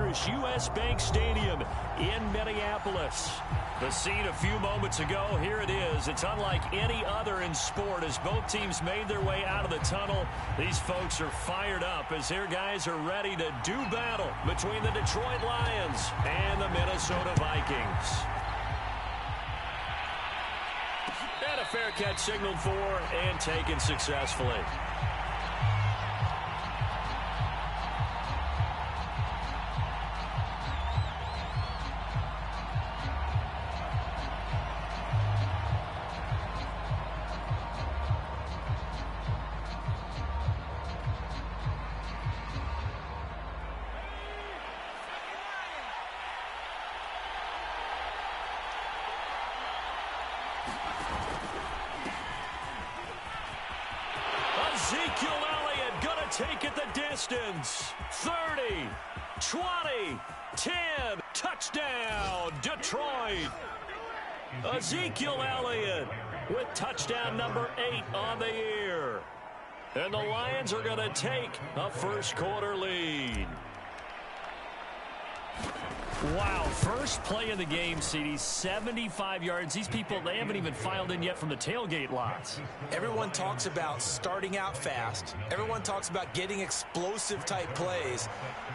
Irish U.S. Bank Stadium in Minneapolis. The scene a few moments ago, here it is. It's unlike any other in sport as both teams made their way out of the tunnel. These folks are fired up as their guys are ready to do battle between the Detroit Lions and the Minnesota Vikings. And a fair catch signaled for and taken successfully. Ezekiel Elliott gonna take it the distance. 30, 20, 10, touchdown, Detroit. Ezekiel Elliott with touchdown number 8 on the year. And the Lions are gonna take a first quarter lead. Wow, first play of the game, CD, 75 yards. These people, they haven't even filed in yet from the tailgate lots. Everyone talks about starting out fast. Everyone talks about getting explosive type plays.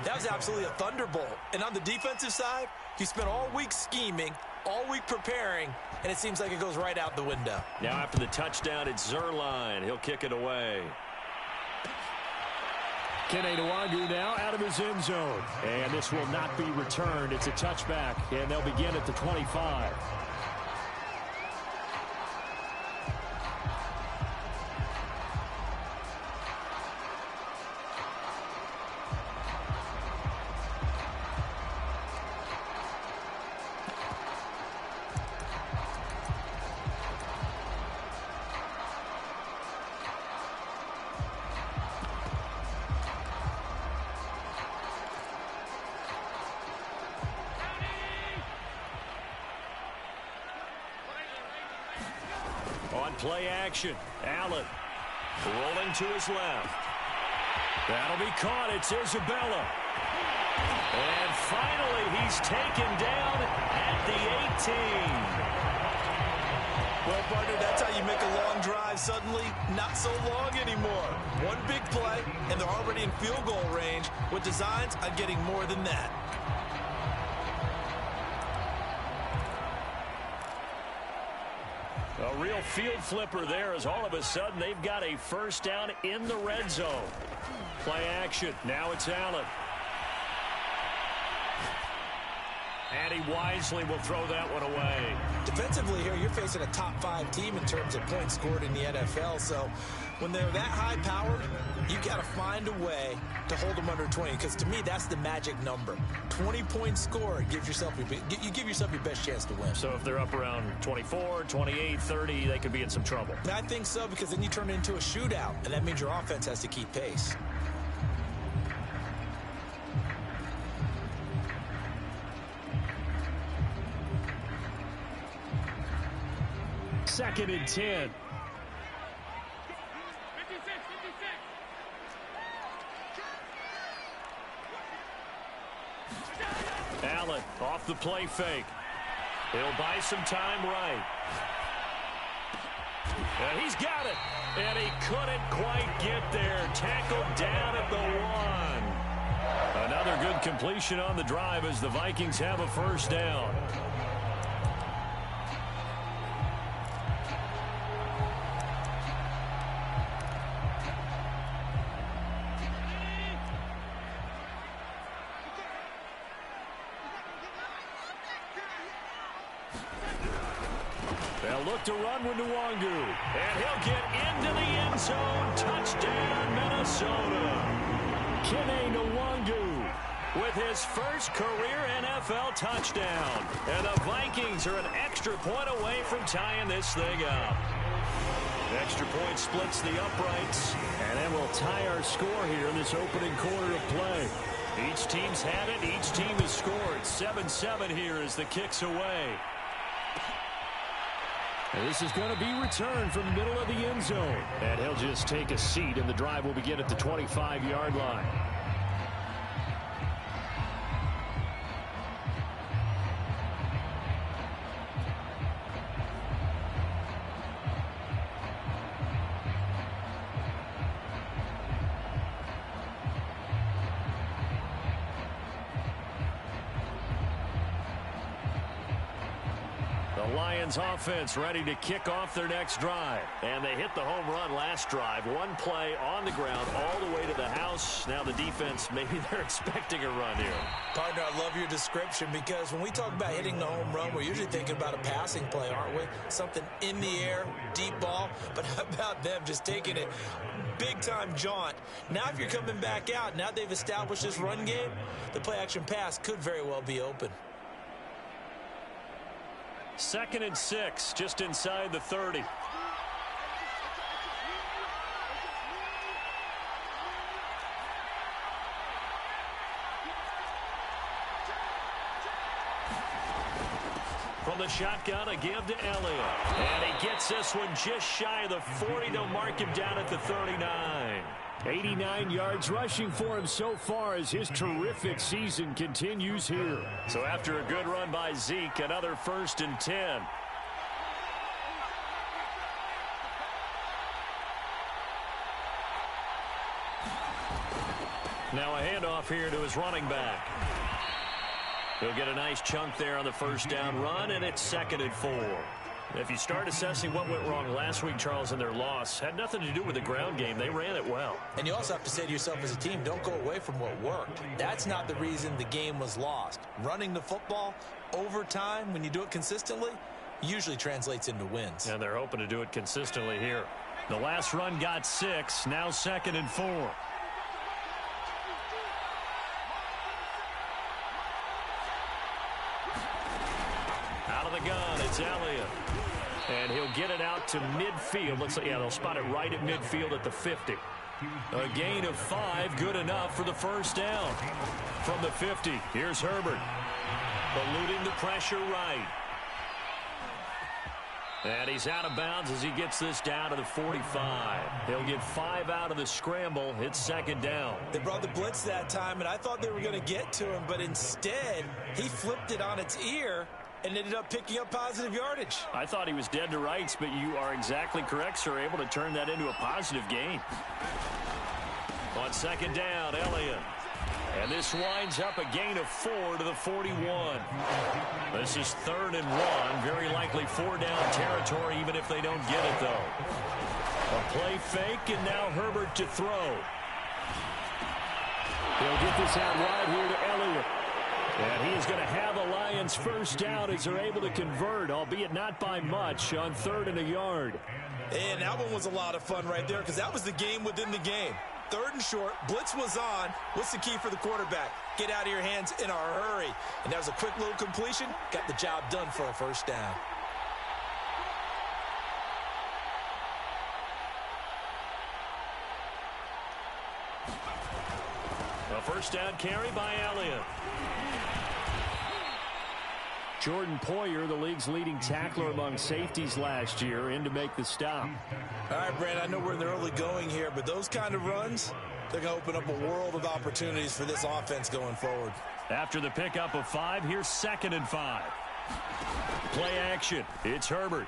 That was absolutely a thunderbolt. And on the defensive side, you spent all week scheming, all week preparing, and it seems like it goes right out the window. Now after the touchdown, it's Zuerlein. He'll kick it away. Kene Nwangwu now out of his end zone. And this will not be returned. It's a touchback, and they'll begin at the 25. On play action, Allen rolling to his left. That'll be caught. It's Isabella. And finally, he's taken down at the 18. Well, partner, that's how you make a long drive suddenly not so long anymore. One big play, and they're already in field goal range with designs on getting more than that. A real field flipper there as all of a sudden they've got a first down in the red zone. Play action. Now it's Allen. And he wisely will throw that one away. Defensively here, you're facing a top 5 team in terms of points scored in the NFL. So when they're that high powered, you got to find a way to hold them under 20. Because to me, that's the magic number. 20 points scored gives yourself you give yourself your best chance to win. So if they're up around 24, 28, 30, they could be in some trouble. I think so, because then you turn it into a shootout, and that means your offense has to keep pace. Second and 10. Allen off the play fake. He'll buy some time right. And he's got it. And he couldn't quite get there. Tackled down at the 1. Another good completion on the drive as the Vikings have a first down. They'll look to run with Nwangwu. And he'll get into the end zone. Touchdown, Minnesota. Kene Nwangwu with his first career NFL touchdown. And the Vikings are an extra point away from tying this thing up. Extra point splits the uprights. And then we'll tie our score here in this opening quarter of play. Each team's had it. Each team has scored. 7-7 here as the kick's away. And this is going to be returned from the middle of the end zone. And he'll just take a seat, and the drive will begin at the 25-yard line. The Lions offense ready to kick off their next drive. And they hit the home run last drive. One play on the ground all the way to the house. Now the defense, maybe they're expecting a run here. Partner, I love your description because when we talk about hitting the home run, we're usually thinking about a passing play, aren't we? Something in the air, deep ball. But how about them just taking it big-time jaunt? Now if you're coming back out, now they've established this run game, the play-action pass could very well be open. 2nd and 6, just inside the 30. From the shotgun, a give to Elliott. And he gets this one just shy of the 40. They'll mark him down at the 39. 89 yards rushing for him so far as his terrific season continues here. So after a good run by Zeke, another 1st and 10. Now a handoff here to his running back. He'll get a nice chunk there on the first down run, and it's 2nd and 4. If you start assessing what went wrong last week, Charles, in their loss, had nothing to do with the ground game. They ran it well. And you also have to say to yourself as a team, don't go away from what worked. That's not the reason the game was lost. Running the football over time, when you do it consistently, usually translates into wins. And they're hoping to do it consistently here. The last run got 6, now 2nd and 4. Out of the gun, it's Elliott. And he'll get it out to midfield. Looks like, yeah, they'll spot it right at midfield at the 50. A gain of 5, good enough for the first down. From the 50, here's Herbert. Eluding the pressure right. And he's out of bounds as he gets this down to the 45. He'll get 5 out of the scramble. It's 2nd down. They brought the blitz that time, and I thought they were going to get to him, but instead, he flipped it on its ear and ended up picking up positive yardage. I thought he was dead to rights, but you are exactly correct, sir. Able to turn that into a positive gain. On 2nd down, Elliott. And this winds up a gain of 4 to the 41. This is 3rd and 1. Very likely 4-down territory, even if they don't get it, though. A play fake, and now Herbert to throw. He'll get this out wide here to Elliott. And he is going to have the Lions first down as they're able to convert, albeit not by much, on 3rd and a yard. And that one was a lot of fun right there because that was the game within the game. 3rd and short, blitz was on. What's the key for the quarterback? Get out of your hands in a hurry. And that was a quick little completion. Got the job done for a first down. A first down carry by Elliott. Jordan Poyer, the league's leading tackler among safeties last year, in to make the stop. All right, Brand, I know we're in the early going here, but those kind of runs, they're going to open up a world of opportunities for this offense going forward. After the pickup of 5, here's 2nd and 5. Play action. It's Herbert.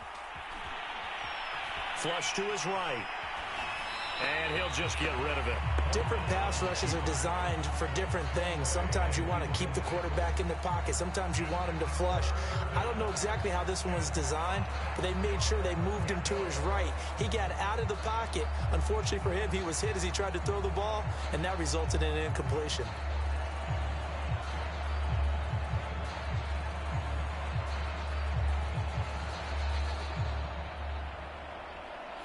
Flush to his right. And he'll just get rid of it. Different pass rushes are designed for different things. Sometimes you want to keep the quarterback in the pocket. Sometimes you want him to flush. I don't know exactly how this one was designed, but they made sure they moved him to his right. He got out of the pocket. Unfortunately for him, he was hit as he tried to throw the ball, and that resulted in an incompletion.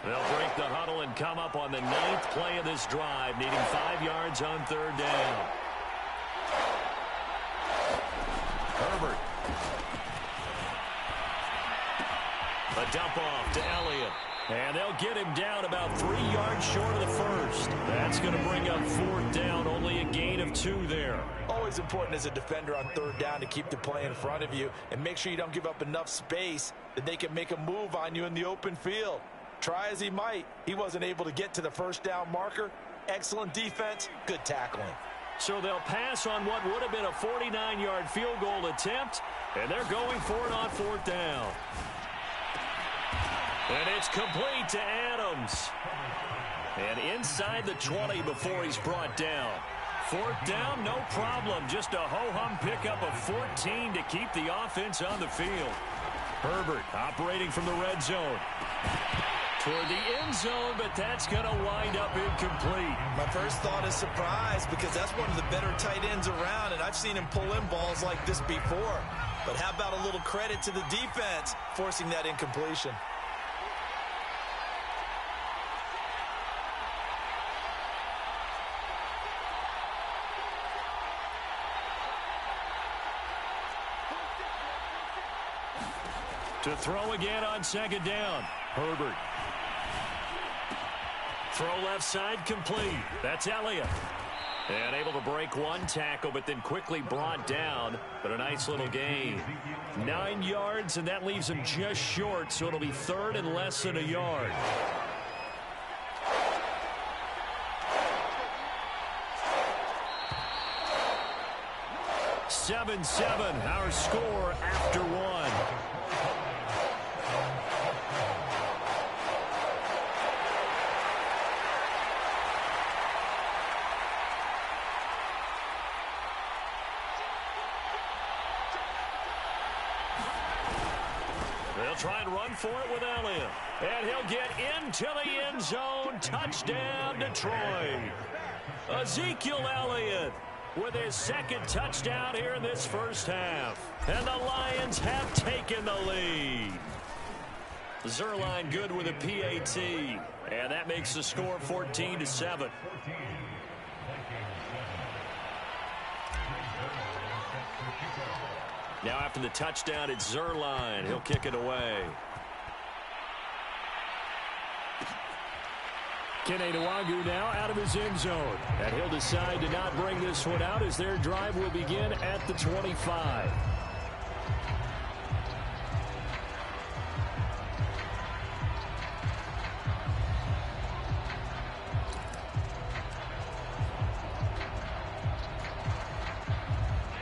They'll break the huddle and come up on the 9th play of this drive, needing 5 yards on 3rd down. Herbert. A dump off to Elliott. And they'll get him down about 3 yards short of the first. That's going to bring up 4th down, only a gain of 2 there. Always important as a defender on 3rd down to keep the play in front of you and make sure you don't give up enough space that they can make a move on you in the open field. Try as he might, he wasn't able to get to the first down marker. Excellent defense, good tackling. So they'll pass on what would have been a 49-yard field goal attempt, and they're going for it on 4th down. And it's complete to Adams. And inside the 20 before he's brought down. 4th down, no problem. Just a ho-hum pickup of 14 to keep the offense on the field. Herbert operating from the red zone. Toward the end zone, but that's going to wind up incomplete. My first thought is surprise because that's one of the better tight ends around, and I've seen him pull in balls like this before. But how about a little credit to the defense forcing that incompletion? To throw again on second down. Herbert. Throw left side complete. That's Elliott. And able to break one tackle, but then quickly brought down. But a nice little gain. 9 yards, and that leaves him just short, so it'll be third and less than a yard. Seven, our score after one. They'll try and run for it with Elliott. And he'll get into the end zone. Touchdown, Detroit. Ezekiel Elliott with his second touchdown here in this first half. And the Lions have taken the lead. Zuerlein good with a PAT. And that makes the score 14-7. Now after the touchdown, it's Zuerlein. He'll kick it away. Kene Nwangwu now out of his end zone. And he'll decide to not bring this one out as their drive will begin at the 25.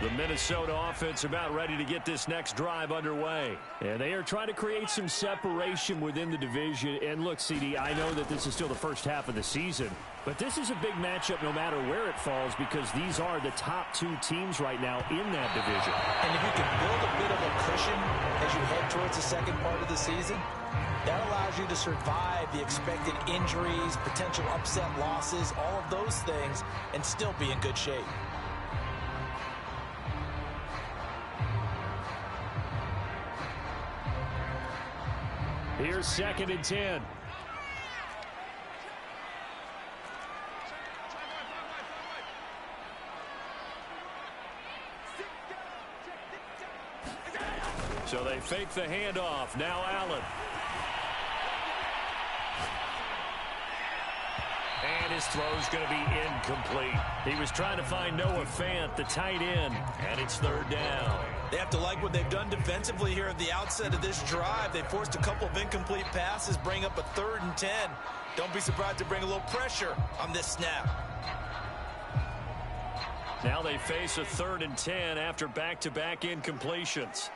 The Minnesota offense about ready to get this next drive underway. And they are trying to create some separation within the division. And look, CD, I know that this is still the first half of the season, but this is a big matchup no matter where it falls because these are the top two teams right now in that division. And if you can build a bit of a cushion as you head towards the second part of the season, that allows you to survive the expected injuries, potential upset losses, all of those things, and still be in good shape. Here's 2nd and 10. So they fake the handoff. Now Allen. And his throw's going to be incomplete. He was trying to find Noah Fant, the tight end, and it's third down. They have to like what they've done defensively here at the outset of this drive. They forced a couple of incomplete passes, bring up a 3rd and 10. Don't be surprised to bring a little pressure on this snap. Now they face a 3rd and 10 after back-to-back incompletions.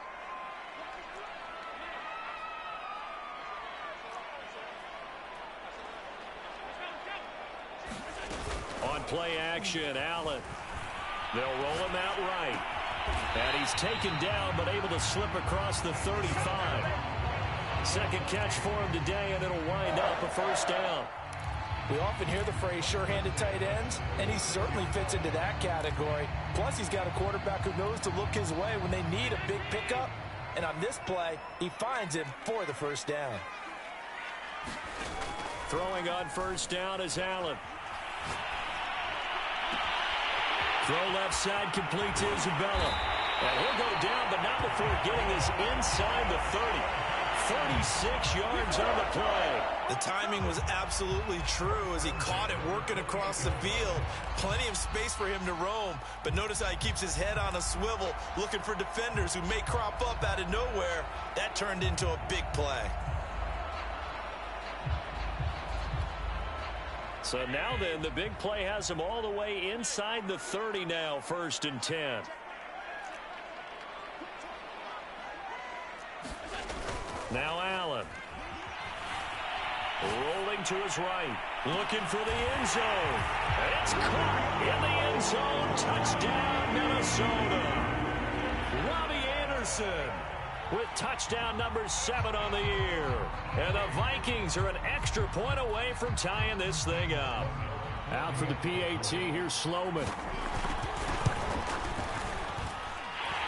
On play action, Allen. They'll roll him out right. And he's taken down, but able to slip across the 35. Second catch for him today, and it'll wind up a first down. We often hear the phrase sure-handed tight ends, and he certainly fits into that category. Plus, he's got a quarterback who knows to look his way when they need a big pickup. And on this play, he finds him for the first down. Throwing on first down is Allen. Throw left side complete to Isabella. And he'll go down, but not before getting this inside the 30. 36 yards on the play. The timing was absolutely true as he caught it working across the field. Plenty of space for him to roam, but notice how he keeps his head on a swivel, looking for defenders who may crop up out of nowhere. That turned into a big play. So now then, the big play has him all the way inside the 30 now, 1st and 10. Now Allen. Rolling to his right. Looking for the end zone. And it's caught in the end zone. Touchdown, Minnesota. Robbie Anderson with touchdown number 7 on the year. And the Vikings are an extra point away from tying this thing up. Out for the PAT, here's Sloman.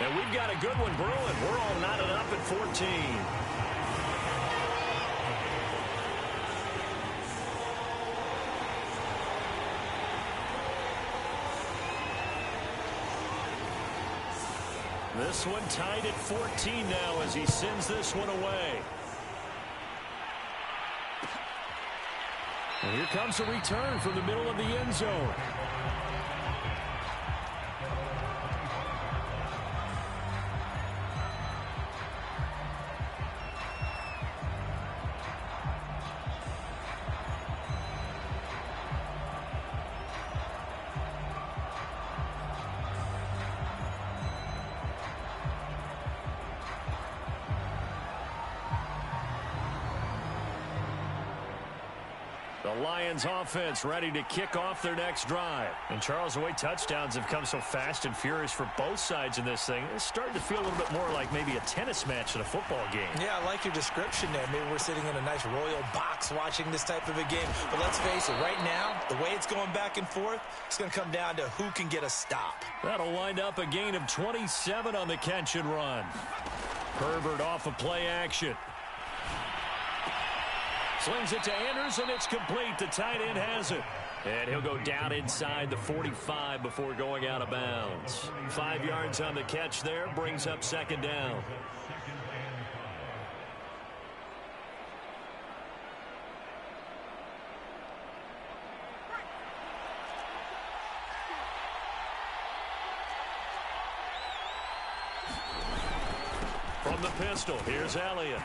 And we've got a good one brewing. We're all knotted up at 14. This one tied at 14 now as he sends this one away. And here comes a return from the middle of the end zone. The Lions offense ready to kick off their next drive. And Charles, the way touchdowns have come so fast and furious for both sides in this thing, it's starting to feel a little bit more like maybe a tennis match than a football game. Yeah, I like your description there. Maybe we're sitting in a nice royal box watching this type of a game. But let's face it, right now, the way it's going back and forth, it's going to come down to who can get a stop. That'll wind up a gain of 27 on the catch and run. Herbert off of play action. Slings it to Andrews, and it's complete. The tight end has it. And he'll go down inside the 45 before going out of bounds. 5 yards on the catch there, brings up second down. From the pistol, here's Elliott.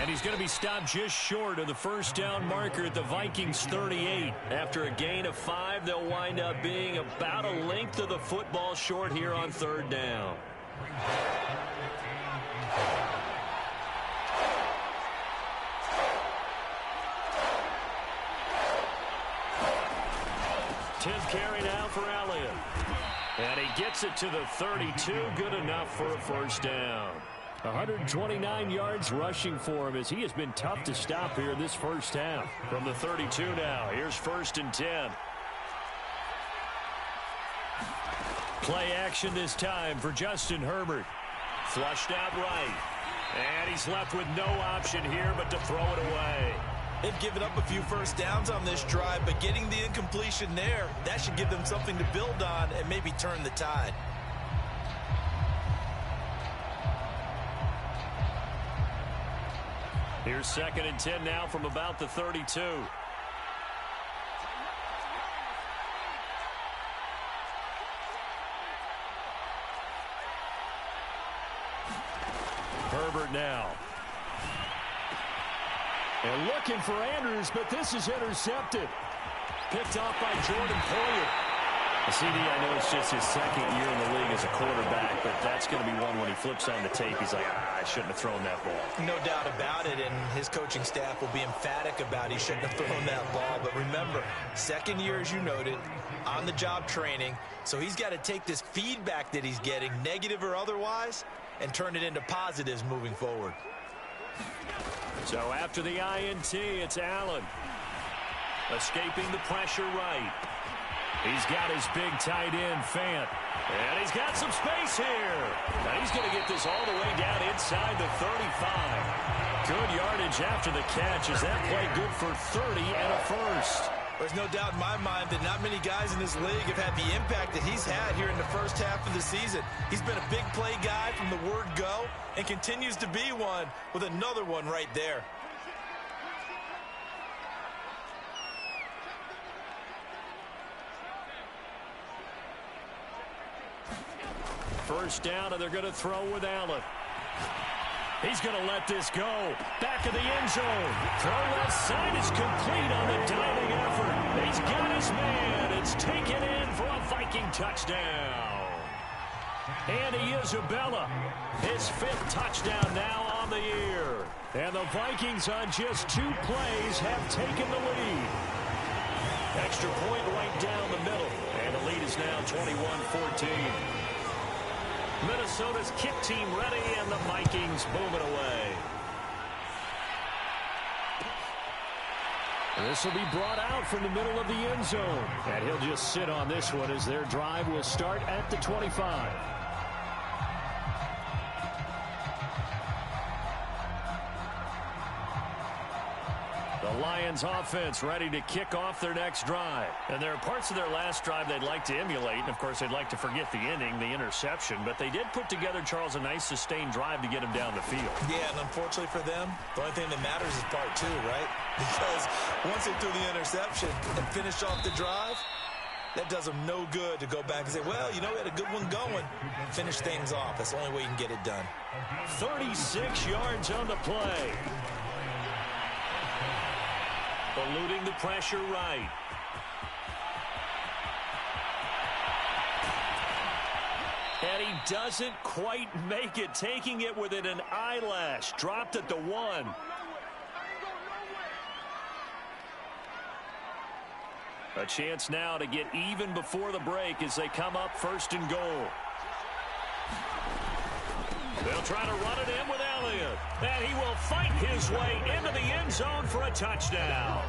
And he's going to be stopped just short of the first down marker at the Vikings 38. After a gain of 5, they'll wind up being about a length of the football short here on third down. Tenth carry now for Elliott. And he gets it to the 32. Good enough for a first down. 129 yards rushing for him as he has been tough to stop here this first half. From the 32 now, here's 1st and 10. Play action this time for Justin Herbert. Flushed out right. And he's left with no option here but to throw it away. They've given up a few first downs on this drive, but getting the incompletion there, that should give them something to build on and maybe turn the tide. Here's 2nd and 10 now from about the 32. Herbert now. And looking for Andrews, but this is intercepted. Picked off by Jordan Poyer. CD, I know it's just his 2nd year in the league as a quarterback, but that's going to be one when he flips on the tape. He's like, I shouldn't have thrown that ball. No doubt about it, and his coaching staff will be emphatic about he shouldn't have thrown that ball. But remember, 2nd year, as you noted, on-the-job training, so he's got to take this feedback that he's getting, negative or otherwise, and turn it into positives moving forward. So after the INT, it's Allen. Escaping the pressure right. He's got his big tight end, Fant. And he's got some space here. Now he's going to get this all the way down inside the 35. Good yardage after the catch. Is that play good for 30 and a first? There's no doubt in my mind that not many guys in this league have had the impact that he's had here in the first half of the season. He's been a big play guy from the word go and continues to be one with another one right there. First down, and they're going to throw with Allen. He's going to let this go. Back of the end zone. Throw left side is complete on the diving effort. He's got his man. It's taken in for a Viking touchdown. Andy Isabella, his 5th touchdown now on the year. And the Vikings on just 2 plays have taken the lead. Extra point right down the middle. And the lead is now 21-14. Minnesota's kick team ready, and the Vikings boom it away. This will be brought out from the middle of the end zone. And he'll just sit on this one as their drive will start at the 25. The Lions offense ready to kick off their next drive. And there are parts of their last drive they'd like to emulate. And, of course, they'd like to forget the inning, the interception. But they did put together, Charles, a nice sustained drive to get him down the field. Yeah, and unfortunately for them, the only thing that matters is part two, right? Because once they threw the interception and finished off the drive, that does them no good to go back and say, well, you know, we had a good one going. Finish things off. That's the only way you can get it done. 36 yards on the play. Eluding the pressure right. And he doesn't quite make it, taking it within an eyelash. Dropped at the 1. A chance now to get even before the break as they come up 1st and goal. They'll try to run it in with Elliott. And he will fight his way into the end zone for a touchdown.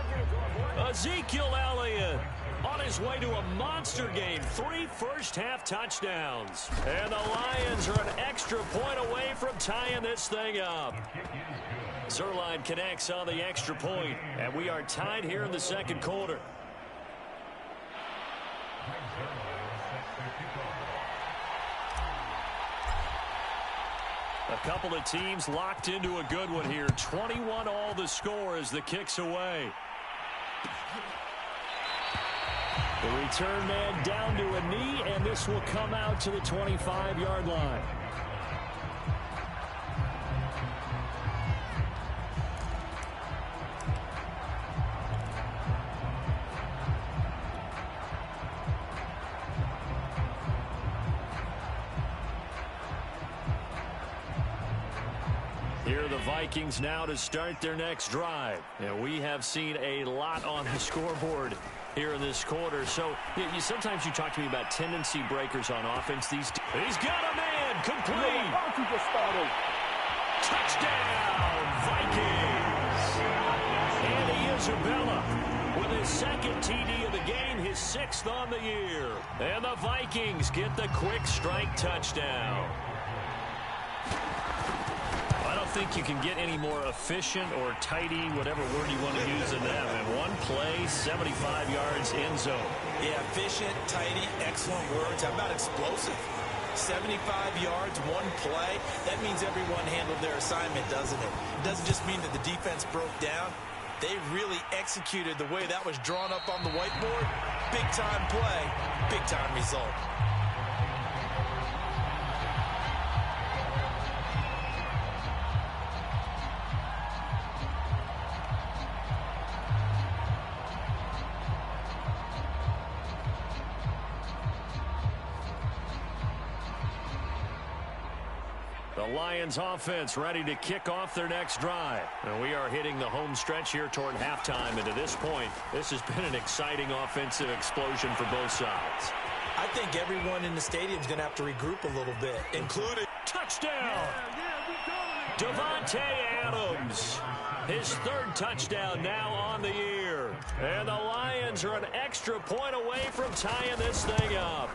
Ezekiel Elliott on his way to a monster game. 3 first-half touchdowns. And the Lions are an extra point away from tying this thing up. Zuerlein connects on the extra point. And we are tied here in the second quarter. A couple of teams locked into a good one here. 21 all the score as the kick's away. The return man down to a knee, and this will come out to the 25-yard line. Here are the Vikings now to start their next drive. And we have seen a lot on the scoreboard here in this quarter. So sometimes you talk to me about tendency breakers on offense. He's got a man complete. Touchdown, Vikings. Andy Isabella with his second TD of the game, his 6th on the year. And the Vikings get the quick strike touchdown. I don't think you can get any more efficient or tidy, whatever word you want to use in them. In one play, 75 yards end zone. Yeah, efficient, tidy, excellent words. How about explosive? 75 yards, one play. That means everyone handled their assignment, doesn't it? It doesn't just mean that the defense broke down. They really executed the way that was drawn up on the whiteboard. Big-time play, big-time result. The Lions offense ready to kick off their next drive. And we are hitting the home stretch here toward halftime. And to this point, this has been an exciting offensive explosion for both sides. I think everyone in the stadium is going to have to regroup a little bit, including touchdown. Davante Adams. His 3rd touchdown now on the year. And the Lions are an extra point away from tying this thing up.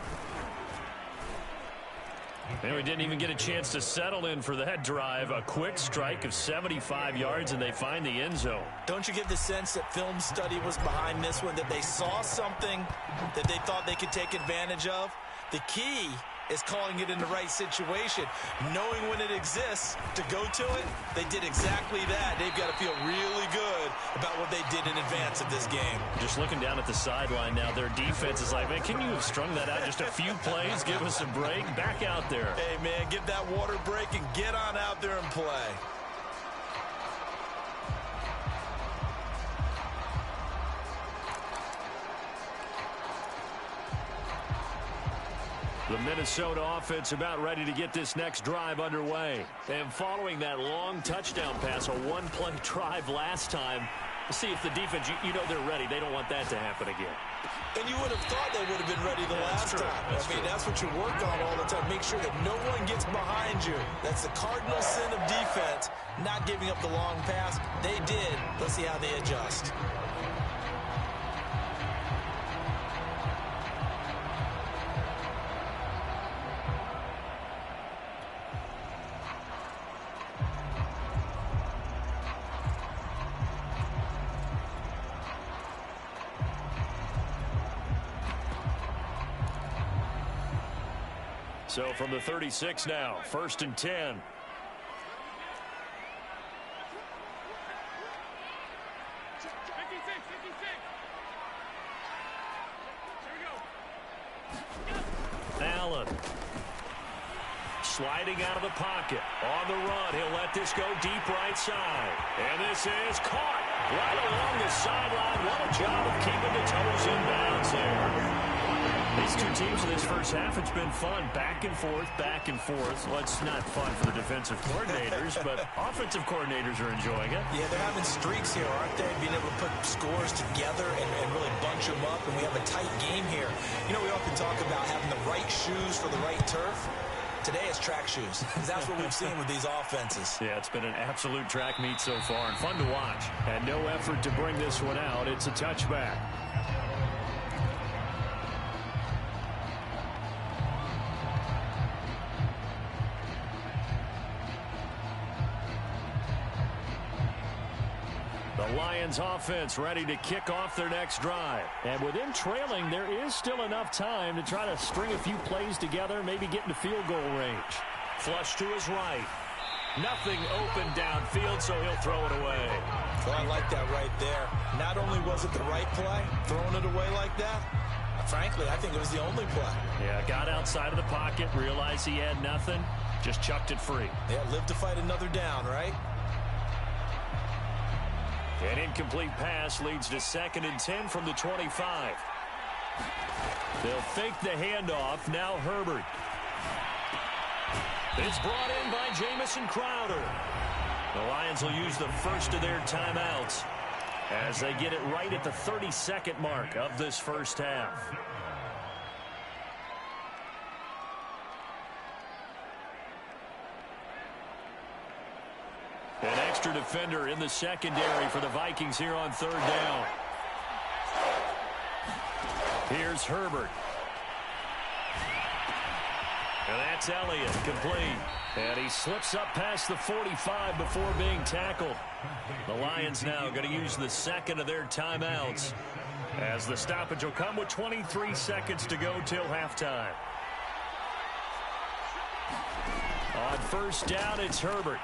And we didn't even get a chance to settle in for that drive. A quick strike of 75 yards, and they find the end zone. Don't you get the sense that film study was behind this one, that they saw something that they thought they could take advantage of? The key is calling it in the right situation, knowing when it exists to go to it. They did exactly that. They've got to feel really good about what they did in advance of this game. Just looking down at the sideline now, their defense is like, man, can you have strung that out just a few plays? Give us a break. Back out there. Hey, man, give that water break and get on out there and play. The Minnesota offense about ready to get this next drive underway. And following that long touchdown pass, a one-play drive last time, See if the defense, you know they're ready. They don't want that to happen again. And you would have thought they would have been ready the last time. That's what you work on all the time. Make sure that no one gets behind you. That's the cardinal sin of defense, not giving up the long pass. They did. Let's see how they adjust. So from the 36 now, 1st and 10. Allen. Sliding out of the pocket. On the run, he'll let this go deep right side. And this is caught right along the sideline. What a job of keeping the toes in bounds there. These two teams in this first half, it's been fun. Back and forth, back and forth. Well, it's not fun for the defensive coordinators, but offensive coordinators are enjoying it. Yeah, they're having streaks here, aren't they? Being able to put scores together and really bunch them up, and we have a tight game here. You know, we often talk about having the right shoes for the right turf. Today it's track shoes, because that's what we've seen with these offenses. Yeah, it's been an absolute track meet so far, and fun to watch. And no effort to bring this one out. It's a touchback. The Lions offense ready to kick off their next drive. And with them trailing, there is still enough time to try to string a few plays together, maybe get into field goal range. Flush to his right. Nothing open downfield, so he'll throw it away. Well, I like that right there. Not only was it the right play, throwing it away like that, frankly, I think it was the only play. Yeah, got outside of the pocket, realized he had nothing, just chucked it free. Yeah, live to fight another down, right? An incomplete pass leads to 2nd and 10 from the 25. They'll fake the handoff. Now Herbert. It's brought in by Jamison Crowder. The Lions will use the first of their timeouts as they get it right at the 32nd mark of this first half. An extra defender in the secondary for the Vikings here on 3rd down. Here's Herbert. And that's Elliott, complete. And he slips up past the 45 before being tackled. The Lions now going to use the 2nd of their timeouts as the stoppage will come with 23 seconds to go till halftime. On 1st down, it's Herbert.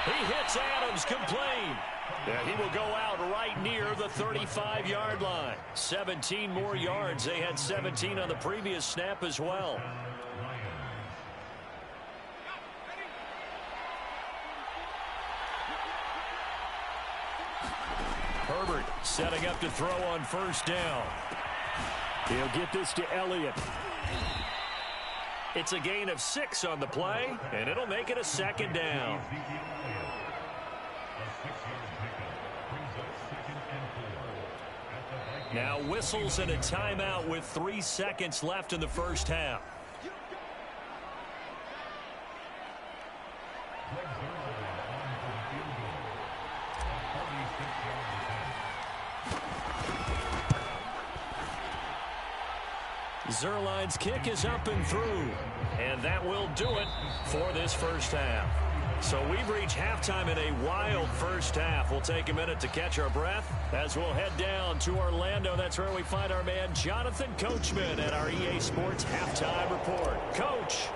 He hits Adams, complete. And he will go out right near the 35-yard line. 17 more yards. They had 17 on the previous snap as well. Herbert setting up to throw on 1st down. He'll get this to Elliott. It's a gain of 6 on the play, and it'll make it a 2nd down. Now whistles and a timeout with 3 seconds left in the first half. Zuerlein's kick is up and through. And that will do it for this first half. So we've reached halftime in a wild first half. We'll take a minute to catch our breath as we'll head down to Orlando. That's where we find our man Jonathan Coachman at our EA Sports Halftime Report. Coach.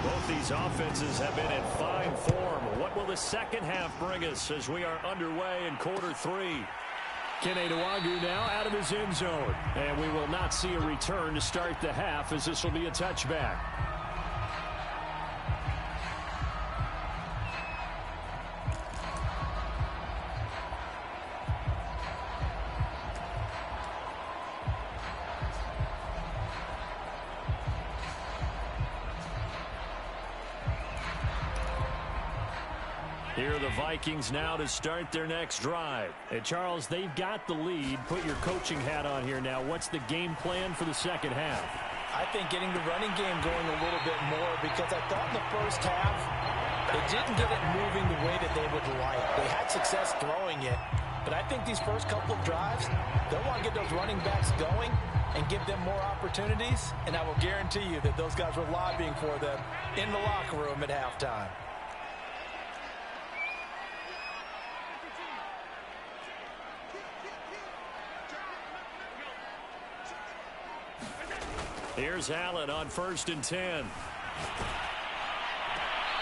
Both these offenses have been in fine form. What will the second half bring us as we are underway in quarter 3? Kene Nwangwu now out of his end zone. And we will not see a return to start the half as this will be a touchback. Here are the Vikings now to start their next drive. And Charles, they've got the lead. Put your coaching hat on here now. What's the game plan for the second half? I think getting the running game going a little bit more, because I thought in the first half they didn't get it moving the way that they would like. They had success throwing it, but I think these first couple of drives, they'll want to get those running backs going and give them more opportunities, and I will guarantee you that those guys were lobbying for them in the locker room at halftime. Here's Allen on 1st and 10.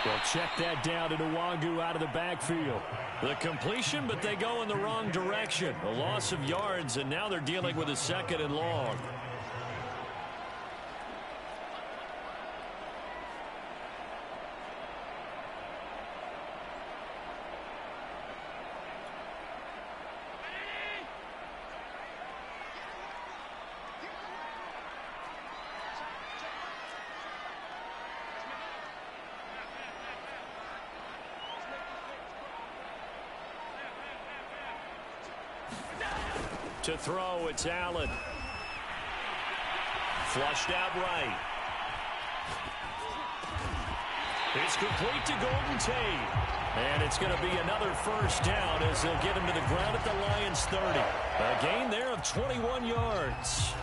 Well, check that down to Nwangu out of the backfield. The completion, but they go in the wrong direction. A loss of yards, and now they're dealing with a 2nd and long. To throw, it's Allen. Flushed out right. It's complete to Golden Tate. And it's going to be another first down as they'll get him to the ground at the Lions 30. A gain there of 21 yards.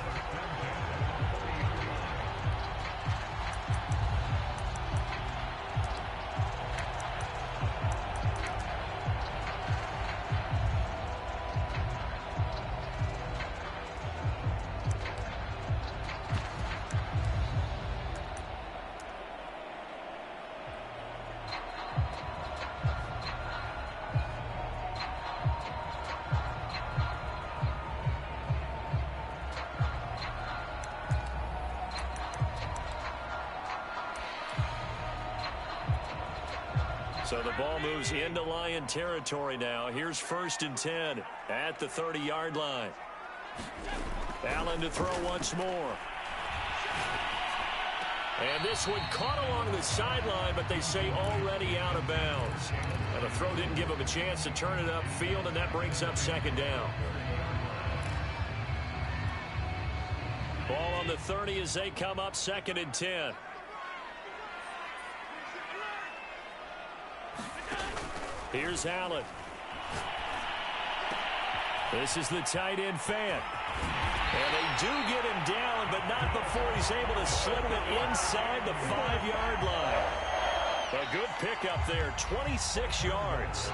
So the ball moves into Lion territory now. Here's 1st and 10 at the 30-yard line. Allen to throw once more. And this one caught along the sideline, but they say already out of bounds. And the throw didn't give him a chance to turn it upfield, and that brings up 2nd down. Ball on the 30 as they come up 2nd and 10. Here's Allen. This is the tight end fan. And they do get him down, but not before he's able to slip it inside the 5-yard line. A good pickup there, 26 yards.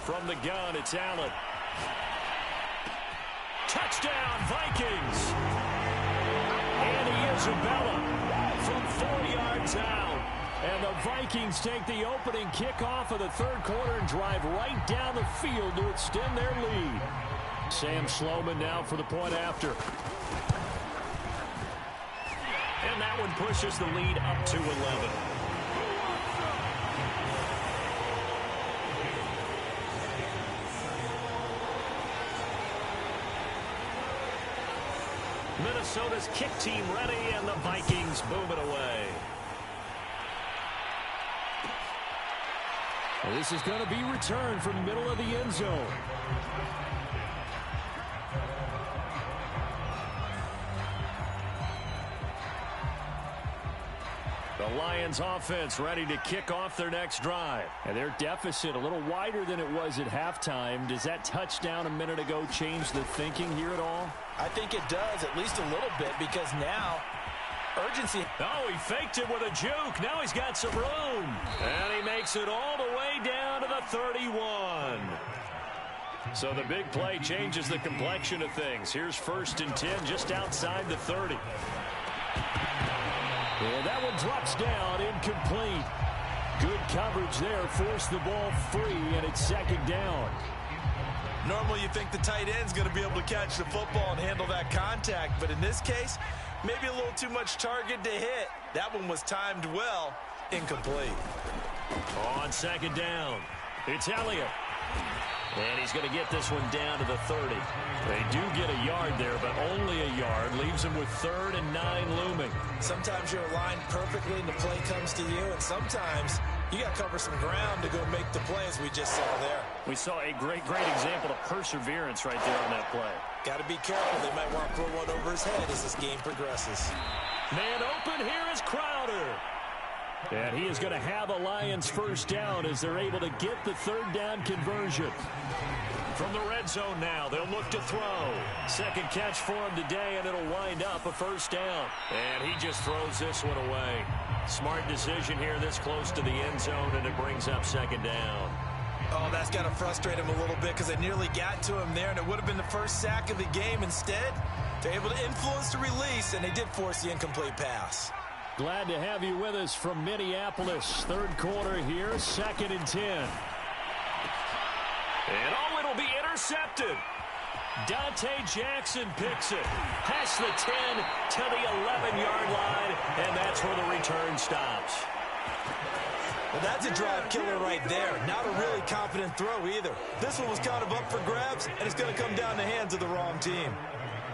From the gun, it's Allen. Touchdown, Vikings. And Isabella from 4 yards out. And the Vikings take the opening kickoff of the 3rd quarter and drive right down the field to extend their lead. Sam Sloman now for the point after. And that one pushes the lead up to 11. Minnesota's kick team ready, and the Vikings boom it away. Well, this is going to be returned from the middle of the end zone. The Lions offense ready to kick off their next drive. And their deficit a little wider than it was at halftime. Does that touchdown a minute ago change the thinking here at all? I think it does, at least a little bit, because now urgency. Oh, he faked it with a juke. Now he's got some room. And he makes it all the way down to the 31. So the big play changes the complexion of things. Here's 1st and 10 just outside the 30. Well, that one drops down, incomplete. Good coverage there, forced the ball free, and it's 2nd down. Normally you think the tight end's going to be able to catch the football and handle that contact, but in this case, maybe a little too much target to hit. That one was timed well, incomplete. On second down, it's Elliott. And he's going to get this one down to the 30. They do get a yard there, but only a yard. Leaves them with 3rd and 9 looming. Sometimes you're aligned perfectly and the play comes to you, and sometimes you got to cover some ground to go make the play, as we just saw there. We saw a great example of perseverance right there on that play. Got to be careful. They might want to throw one over his head as this game progresses. Man open, here is Crowder. And he is going to have a Lions first down as they're able to get the 3rd down conversion. From the red zone now, they'll look to throw. Second catch for him today, and it'll wind up a first down. And he just throws this one away. Smart decision here this close to the end zone, and it brings up 2nd down. Oh, that's got to frustrate him a little bit because they nearly got to him there, and it would have been the first sack of the game. Instead, they're able to influence the release, and they did force the incomplete pass. Glad to have you with us from Minneapolis. 3rd quarter here, 2nd and 10. And it'll be intercepted. Dante Jackson picks it. Past the 10 to the 11-yard line, and that's where the return stops. Well, that's a drive killer right there. Not a really confident throw either. This one was kind of up for grabs, and it's going to come down the hands of the wrong team.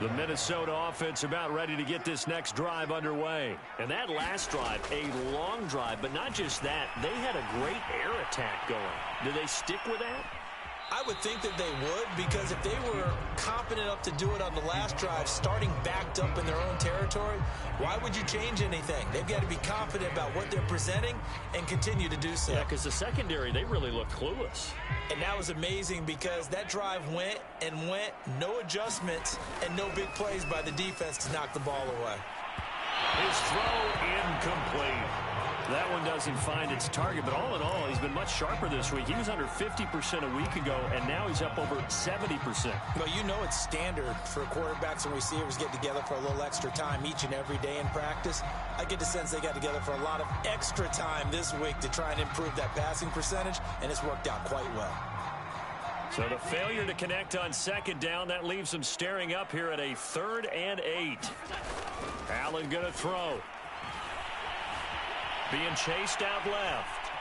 The Minnesota offense about ready to get this next drive underway. And that last drive, a long drive, but not just that. They had a great air attack going. Do they stick with that? I would think that they would, because if they were confident enough to do it on the last drive, starting backed up in their own territory, why would you change anything? They've got to be confident about what they're presenting and continue to do so. Yeah, because the secondary, they really looked clueless. And that was amazing because that drive went and went, no adjustments, and no big plays by the defense to knock the ball away. His throw incomplete. That one doesn't find its target, but all in all, he's been much sharper this week. He was under 50% a week ago, and now he's up over 70%. Well, you know it's standard for quarterbacks and receivers get together for a little extra time each and every day in practice. I get the sense they got together for a lot of extra time this week to try and improve that passing percentage, and it's worked out quite well. So the failure to connect on 2nd down, that leaves them staring up here at a 3rd and 8. Allen going to throw. Being chased out left.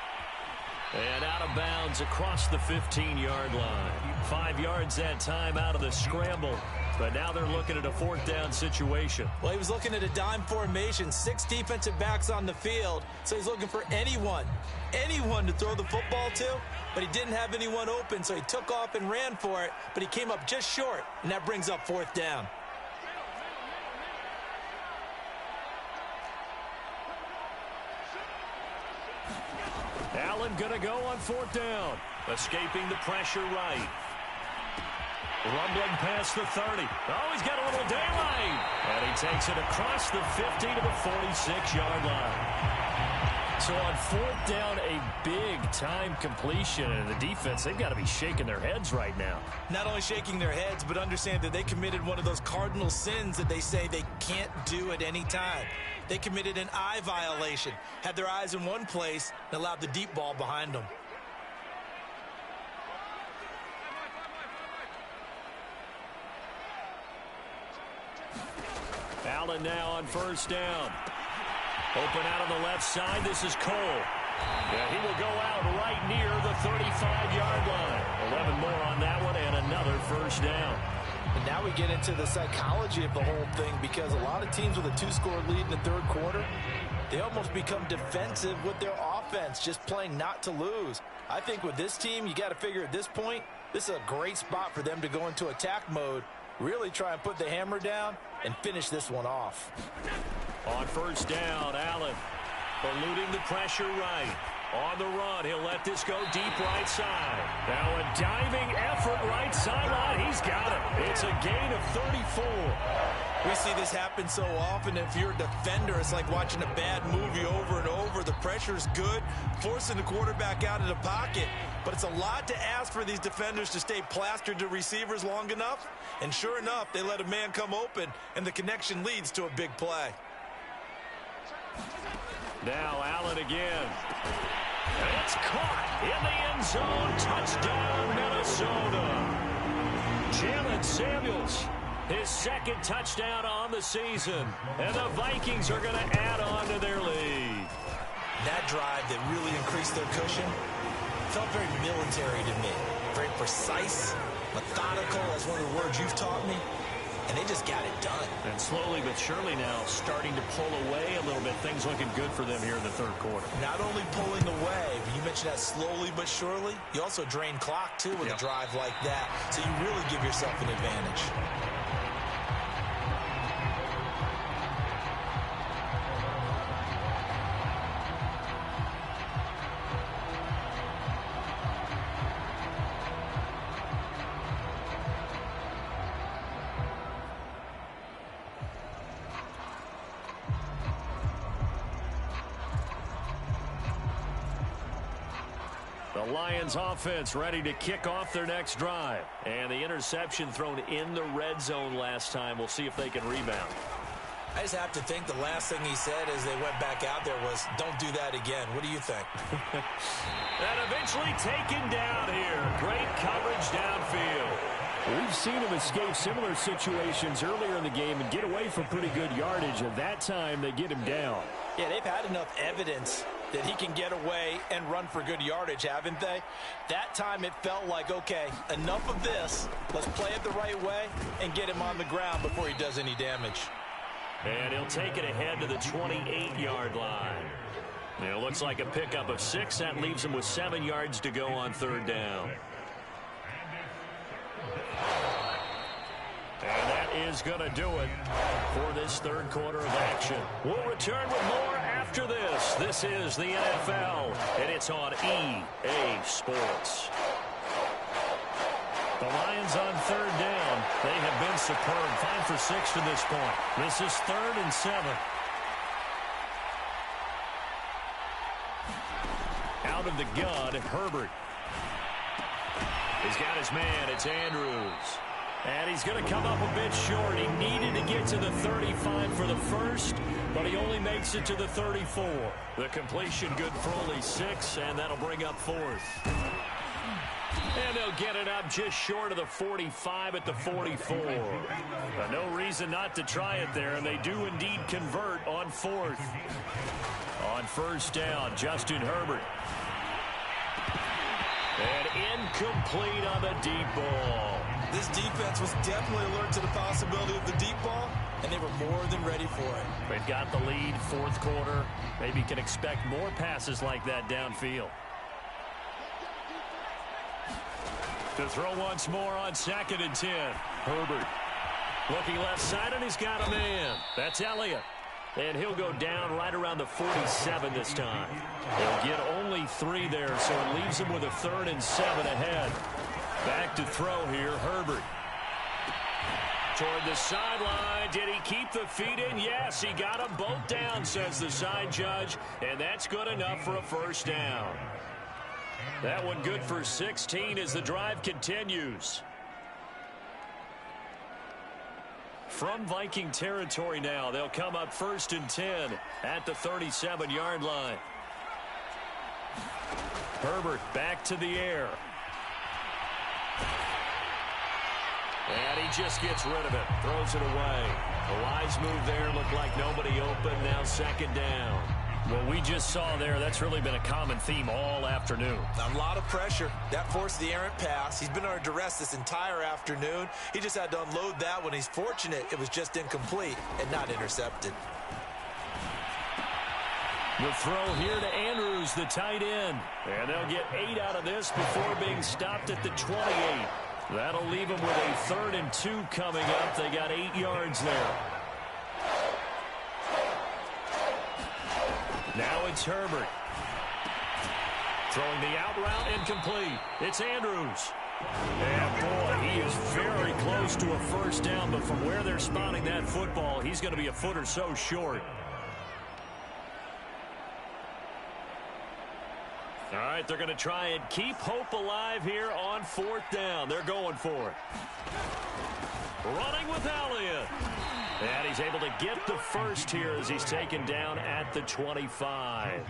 And out of bounds across the 15-yard line. 5 yards that time out of the scramble. But now they're looking at a 4th down situation. Well, he was looking at a dime formation, 6 defensive backs on the field. So he's looking for anyone to throw the football to. But he didn't have anyone open, so he took off and ran for it. But he came up just short, and that brings up 4th down. Allen going to go on 4th down. Escaping the pressure right. Rumbling past the 30. Oh, he's got a little daylight. And he takes it across the 50 to the 46-yard line. So on 4th down, a big-time completion. And the defense, they've got to be shaking their heads right now. Not only shaking their heads, but understand that they committed one of those cardinal sins that they say they can't do at any time. They committed an eye violation, had their eyes in one place, and allowed the deep ball behind them. Allen now on 1st down. Open out on the left side. This is Cole. Yeah, he will go out right near the 35-yard line. 11 more on that one and another 1st down. And now we get into the psychology of the whole thing, because a lot of teams with a 2-score lead in the 3rd quarter, they almost become defensive with their offense, just playing not to lose. I think with this team, you got to figure at this point, this is a great spot for them to go into attack mode, really try and put the hammer down and finish this one off. On 1st down, Allen eluding the pressure right. On the run, he'll let this go deep right side. Now a diving effort right sideline. He's got it. It's a gain of 34. We see this happen so often. If you're a defender, it's like watching a bad movie over and over. The pressure's good, forcing the quarterback out of the pocket. But it's a lot to ask for these defenders to stay plastered to receivers long enough. And sure enough, they let a man come open, and the connection leads to a big play. Now Allen again. It's caught in the end zone. Touchdown, Minnesota. Jalen Samuels, his 2nd touchdown on the season. And the Vikings are going to add on to their lead. That drive that really increased their cushion felt very military to me. Very precise, methodical, that's one of the words you've taught me. And they just got it done. And slowly but surely now starting to pull away a little bit. Things looking good for them here in the third quarter. Not only pulling away, but you mentioned that slowly but surely. You also drain clock, too, with a drive like that. So you really give yourself an advantage. The Lions offense ready to kick off their next drive. And the interception thrown in the red zone last time. We'll see if they can rebound. I just have to think the last thing he said as they went back out there was, don't do that again. What do you think? And eventually taken down here. Great coverage downfield. We've seen him escape similar situations earlier in the game and get away from pretty good yardage. And that time they get him down. Yeah, they've had enough evidence that he can get away and run for good yardage, haven't they? That time it felt like, okay, enough of this. Let's play it the right way and get him on the ground before he does any damage. And he'll take it ahead to the 28-yard line. It looks like a pickup of 6. That leaves him with 7 yards to go on third down. And that is going to do it for this third quarter of action. We'll return with more after this. This is the NFL, and it's on EA Sports. The Lions on third down. They have been superb. 5 for 6 to this point. This is 3rd and 7. Out of the gun, Herbert. He's got his man. It's Andrews. And he's going to come up a bit short. He needed to get to the 35 for the first, but he only makes it to the 34. The completion good for only 6, and that'll bring up 4th. And they'll get it up just short of the 45 at the 44. But no reason not to try it there, and they do indeed convert on 4th. On first down, Justin Herbert. And incomplete on the deep ball. This defense was definitely alert to the possibility of the deep ball, and they were more than ready for it. They've got the lead, 4th quarter. Maybe can expect more passes like that downfield. To throw once more on 2nd and 10. Herbert looking left side, and he's got a man. That's Elliott. And he'll go down right around the 47 this time. They'll get only 3 there, so it leaves him with a 3rd and 7 ahead. Back to throw here, Herbert. Toward the sideline. Did he keep the feet in? Yes, he got them both down, says the side judge. And that's good enough for a first down. That one good for 16 as the drive continues. From Viking territory now, they'll come up 1st and 10 at the 37-yard line. Herbert back to the air. And he just gets rid of it, throws it away. A wise move there, looked like nobody open, now 2nd down. Well, we just saw there, that's really been a common theme all afternoon. A lot of pressure. That forced the errant pass. He's been under duress this entire afternoon. He just had to unload that one. He's fortunate it was just incomplete and not intercepted. The throw here to Andrews, the tight end. And they'll get 8 out of this before being stopped at the 28. That'll leave them with a 3rd and 2 coming up. They got 8 yards there. Now it's Herbert. Throwing the out route, incomplete. It's Andrews. And boy, he is very close to a first down, but from where they're spotting that football, he's going to be a foot or so short. All right, they're going to try and keep hope alive here on 4th down. They're going for it. Running with Elliott. And he's able to get the first here as he's taken down at the 25.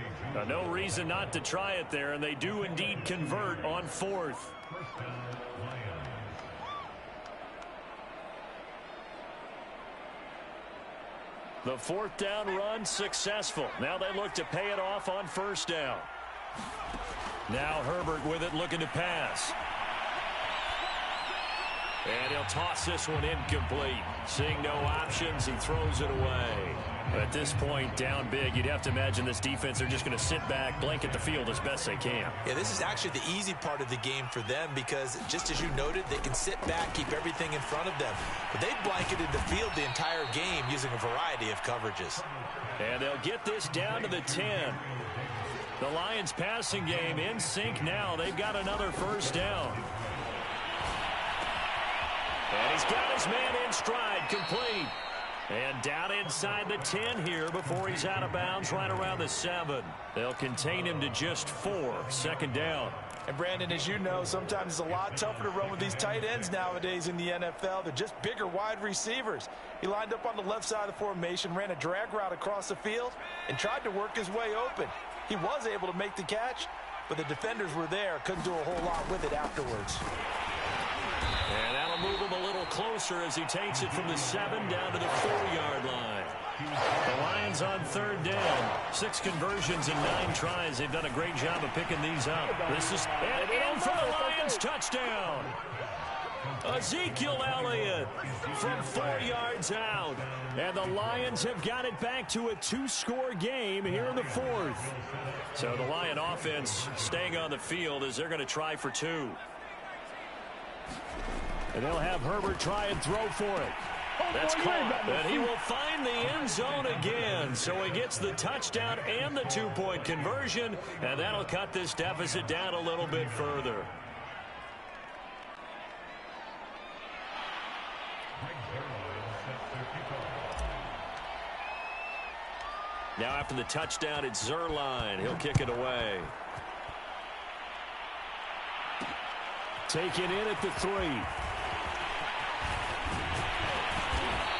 No reason not to try it there, and they do indeed convert on 4th. The fourth down run successful. Now they look to pay it off on first down. Now Herbert with it, looking to pass. And he'll toss this one incomplete. Seeing no options, he throws it away. At this point, down big, you'd have to imagine this defense are just going to sit back, blanket the field as best they can. Yeah, this is actually the easy part of the game for them because, just as you noted, they can sit back, keep everything in front of them. But they've blanketed the field the entire game using a variety of coverages. And they'll get this down to the 10. The Lions passing game in sync now. They've got another first down. And he's got his man in stride, complete. And down inside the 10 here before he's out of bounds right around the 7. They'll contain him to just 4. Second down. And Brandon, as you know, sometimes it's a lot tougher to run with these tight ends nowadays in the NFL. They're just bigger wide receivers. He lined up on the left side of the formation, ran a drag route across the field, and tried to work his way open. He was able to make the catch, but the defenders were there, couldn't do a whole lot with it afterwards. And that'll move him a little closer as he takes it from the 7 down to the 4-yard line. The Lions on third down. 6 conversions in 9 tries. They've done a great job of picking these up. This is in for the Lions. Touchdown. Ezekiel Elliott from 4 yards out. And the Lions have got it back to a 2-score game here in the 4th. So the Lion offense staying on the field as they're going to try for 2. And they'll have Herbert try and throw for it. That's caught, and he will find the end zone again. So he gets the touchdown and the 2-point conversion, and that'll cut this deficit down a little bit further. Now after the touchdown, it's Zuerlein. He'll kick it away. Taken in at the 3.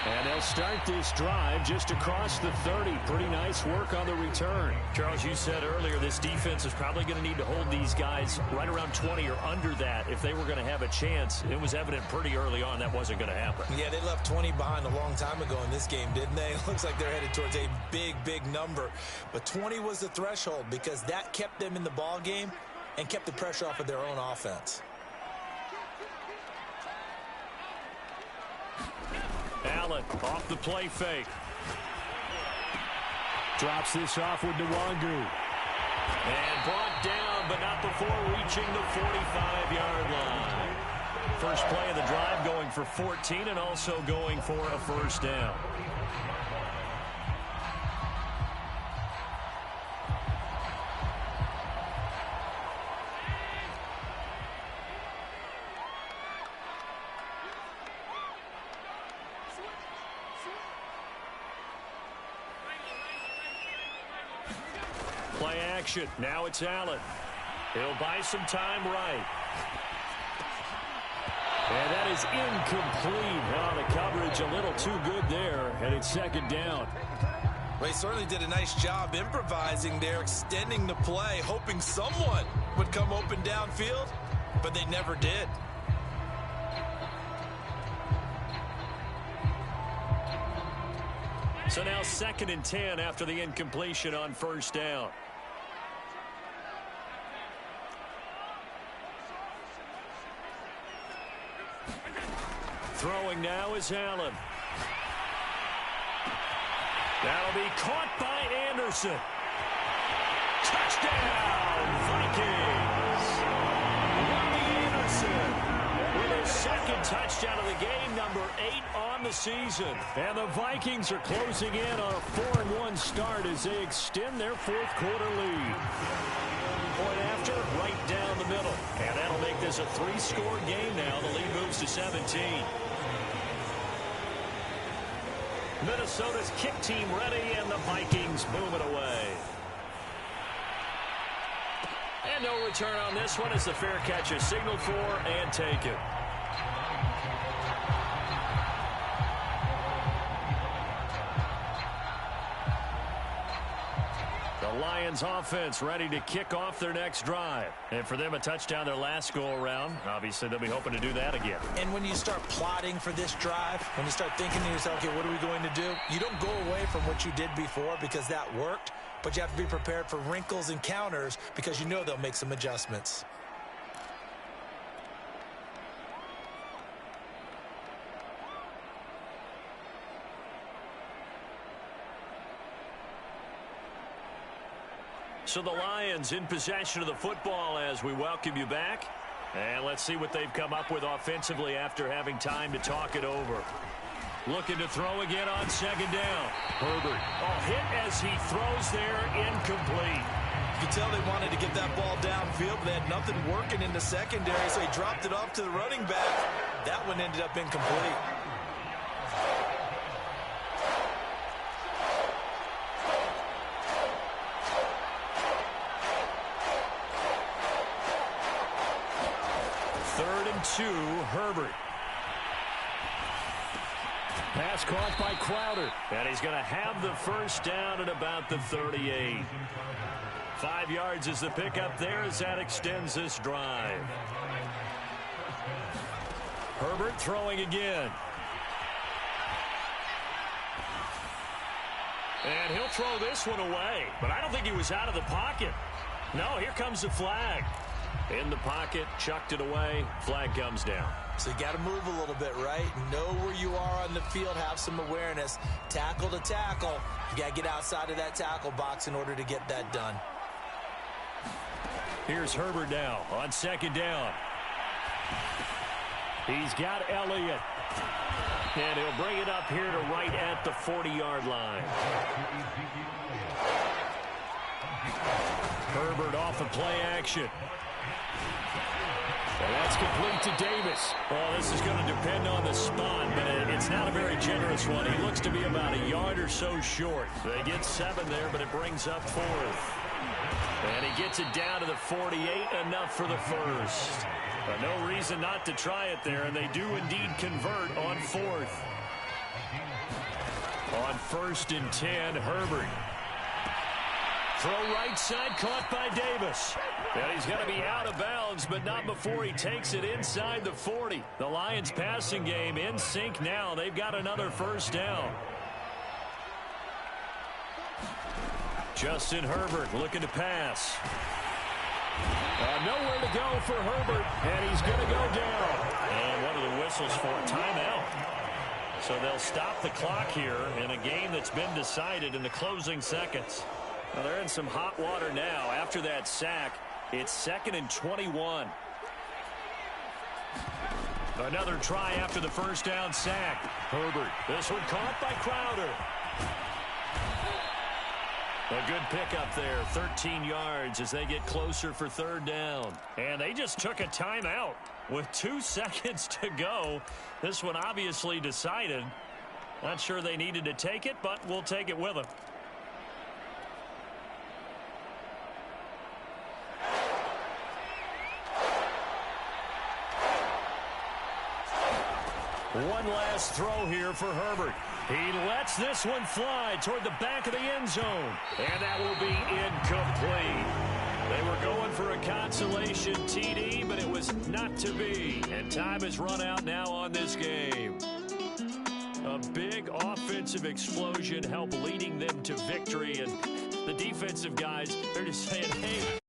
And they'll start this drive just across the 30. Pretty nice work on the return. Charles, you said earlier this defense is probably going to need to hold these guys right around 20 or under that if they were going to have a chance. It was evident pretty early on that wasn't going to happen. Yeah, they left 20 behind a long time ago in this game, didn't they? It looks like they're headed towards a big, big number. But 20 was the threshold because that kept them in the ball game and kept the pressure off of their own offense. Allen off the play fake. Drops this off with Nwangu. And brought down, but not before reaching the 45-yard line. First play of the drive going for 14 and also going for a first down. Play action. Now it's Allen. He'll buy some time right. And that is incomplete. Oh, the coverage a little too good there, and it's second down. Well, he certainly did a nice job improvising there, extending the play, hoping someone would come open downfield, but they never did. So now 2nd and 10 after the incompletion on first down. Throwing now is Allen. That'll be caught by Anderson. Touchdown, Vikings! Robbie Anderson with his 2nd touchdown of the game, number 8 on the season. And the Vikings are closing in on a 4-1 start as they extend their 4th quarter lead. Point after, right down the middle. And that'll make this a 3-score game now. The lead moves to 17. Minnesota's kick team ready, and the Vikings move it away. And no return on this one as the fair catch is signaled for and taken. The The Lions offense ready to kick off their next drive. And for them, a touchdown their last go-around. Obviously, they'll be hoping to do that again. And when you start plotting for this drive, when you start thinking to yourself, okay, what are we going to do? You don't go away from what you did before because that worked, but you have to be prepared for wrinkles and counters because you know they'll make some adjustments. So the Lions in possession of the football as we welcome you back. And let's see what they've come up with offensively after having time to talk it over. Looking to throw again on second down. Herbert. Hit as he throws there, incomplete. You can tell they wanted to get that ball downfield, but they had nothing working in the secondary, so he dropped it off to the running back. That one ended up incomplete. Herbert. Pass caught by Crowder. And he's going to have the first down at about the 38. 5 yards is the pickup there as that extends this drive. Herbert throwing again. And he'll throw this one away. But I don't think he was out of the pocket. No, here comes the flag. In the pocket, chucked it away, flag comes down. So you got to move a little bit, right? Know where you are on the field, have some awareness. Tackle to tackle. You got to get outside of that tackle box in order to get that done. Here's Herbert now on second down. He's got Elliott. And he'll bring it up here to right at the 40-yard line. Herbert off of play action. And that's complete to Davis. Well, this is going to depend on the spot, but it's not a very generous one. He looks to be about a yard or so short. They get 7 there, but it brings up 4th. And he gets it down to the 48, enough for the first. But no reason not to try it there, and they do indeed convert on 4th. On 1st and 10, Herbert. Throw right side, caught by Davis. And he's going to be out of bounds, but not before he takes it inside the 40. The Lions passing game in sync now. They've got another first down. Justin Herbert looking to pass. Nowhere to go for Herbert, and he's going to go down. And one of the whistles for a timeout. So they'll stop the clock here in a game that's been decided in the closing seconds. Well, they're in some hot water now. After that sack, it's 2nd and 21. Another try after the first down sack. Herbert. This one caught by Crowder. A good pickup there, 13 yards as they get closer for 3rd down. And they just took a timeout with 2 seconds to go. This one obviously decided. Not sure they needed to take it, but we'll take it with them. One last throw here for Herbert. He lets this one fly toward the back of the end zone. And that will be incomplete. They were going for a consolation TD, but it was not to be. And time has run out now on this game. A big offensive explosion helped leading them to victory. And the defensive guys, they're just saying, hey,